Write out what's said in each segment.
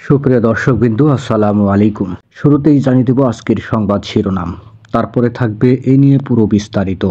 সুপ্রিয় দর্শকবৃন্দ, আসসালামু আলাইকুম। শুরুতেই জানিয়ে দেব আজকের সংবাদ শিরোনাম, তারপরে থাকবে এ নিয়ে পুরো বিস্তারিত।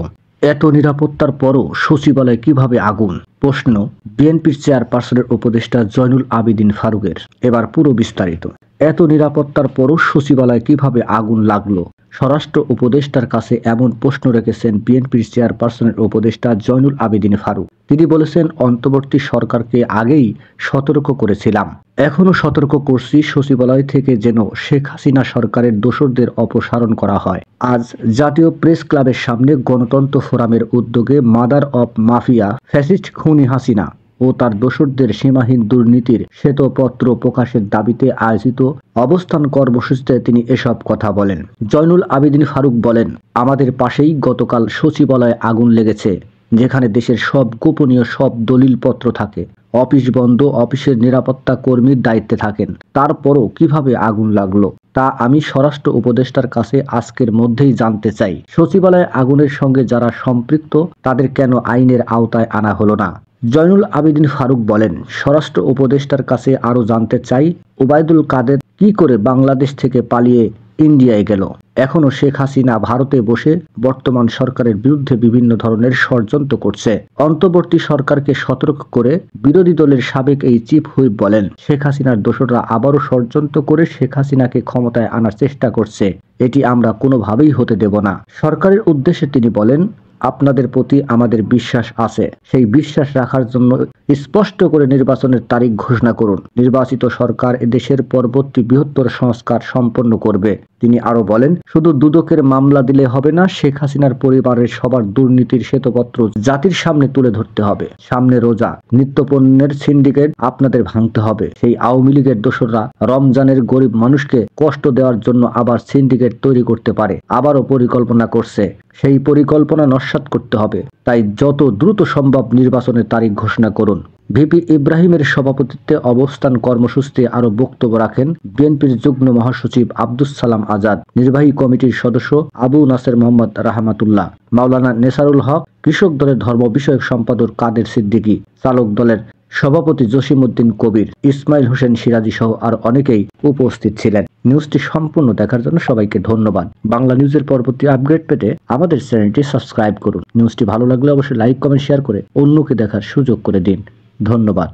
এত নিরাপত্তার পরও সচিবালয়ে কিভাবে আগুন? প্রশ্ন বিএনপির চেয়ারপারসনের উপদেষ্টা জয়নুল আবেদিন ফারুকের। এবার পুরো বিস্তারিত। এত নিরাপত্তার পরও সচিবালয়ে কিভাবে আগুন লাগলো? স্বরাষ্ট্র উপদেষ্টার কাছে এমন প্রশ্ন রেখেছেন বিএনপির চেয়ারপারসনের উপদেষ্টা জয়নুল আবেদিন ফারুক। তিনি বলেছেন, অন্তর্বর্তী সরকারকে আগেই সতর্ক করেছিলাম, এখনো সতর্ক করছি, সচিবালয় থেকে যেন শেখ হাসিনা সরকারের দোসরদের অপসারণ করা হয়। আজ জাতীয় প্রেস ক্লাবের সামনে গণতন্ত্র ফোরামের উদ্যোগে মাদার অব মাফিয়া ফ্যাসিস্ট খুনি হাসিনা ও তার দোসরদের সীমাহীন দুর্নীতির শ্বেতপত্র প্রকাশের দাবিতে আয়োজিত অবস্থান কর্মসূচিতে তিনি এসব কথা বলেন। জয়নুল আবেদিন ফারুক বলেন, আমাদের পাশেই গতকাল সচিবালয়ে আগুন লেগেছে, যেখানে দেশের সব গোপনীয় সব দলিলপত্র থাকে। অফিস বন্ধ, অফিসের নিরাপত্তা কর্মীর দায়িত্বে থাকেন। তারপরও কিভাবে আগুন লাগলো তা আমি স্বরাষ্ট্র উপদেষ্টার কাছে আজকের মধ্যেই জানতে চাই। সচিবালয়ে আগুনের সঙ্গে যারা সম্পৃক্ত তাদের কেন আইনের আওতায় আনা হলো না? জয়নুল আবেদিন ফারুক বলেন, স্বরাষ্ট্র উপদেষ্টার কাছে আরও জানতে চাই, ওবায়দুল কাদের কি করে বাংলাদেশ থেকে পালিয়ে ইন্ডিয়ায় গেল? এখনো শেখ হাসিনা ভারতে বসে বর্তমান সরকারের বিরুদ্ধে বিভিন্ন ধরনের ষড়যন্ত্র করছে। অন্তর্বর্তী সরকারকে সতর্ক করে বিরোধী দলের সাবেক এই চিফ হুইপ বলেন, শেখ হাসিনার দোসররা আবারও ষড়যন্ত্র করে শেখ হাসিনাকে ক্ষমতায় আনার চেষ্টা করছে। এটি আমরা কোনোভাবেই হতে দেব না। সরকারের উদ্দেশ্যে তিনি বলেন, আপনাদের প্রতি আমাদের বিশ্বাস আছে, সেই বিশ্বাস রাখার জন্য স্পষ্ট করে নির্বাচনের তারিখ ঘোষণা করুন। নির্বাচিত সরকার এদেশের পরবর্তী বৃহত্তর সংস্কার সম্পন্ন করবে। তিনি আরো বলেন, শুধু দুদকের মামলা দিলে হবে না, শেখ হাসিনার পরিবারের সবার দুর্নীতির শ্বেতপত্র জাতির সামনে তুলে ধরতে হবে। সামনে রোজা, নিত্যপণ্যের সিন্ডিকেট আপনাদের ভাঙতে হবে। সেই আওয়ামী লীগের দোসররা রমজানের গরিব মানুষকে কষ্ট দেওয়ার জন্য আবার সিন্ডিকেট তৈরি করতে পারে, আবারও পরিকল্পনা করছে। সেই পরিকল্পনা নস্যাৎ করতে হবে। তাই যত দ্রুত সম্ভব নির্বাচনের তারিখ ঘোষণা করুন। ভিপি ইব্রাহিমের সভাপতিত্বে অবস্থান কর্মসূচিতে আরো বক্তব্য রাখেন বিএনপির যুগ্ম মহাসচিব আব্দুস সালাম আজাদ, নির্বাহী কমিটির সদস্য আবু নাসের মোহাম্মদ রাহমাতুল্লাহ, মাওলানা নেসারুল হক, কৃষক দলের ধর্ম বিষয়ক সম্পাদক কাদের সিদ্দিকী, চালক দলের সভাপতি জসিমউদ্দিন কবির, ইসমাইল হোসেন সিরাজি সহ আর অনেকেই উপস্থিত ছিলেন। নিউজটি সম্পূর্ণ দেখার জন্য সবাইকে ধন্যবাদ। বাংলা নিউজের পরবর্তী আপডেট পেতে আমাদের চ্যানেলটি সাবস্ক্রাইব করুন। নিউজটি ভালো লাগলে অবশ্যই লাইক, কমেন্ট, শেয়ার করে অন্যকে দেখার সুযোগ করে দিন। ধন্যবাদ।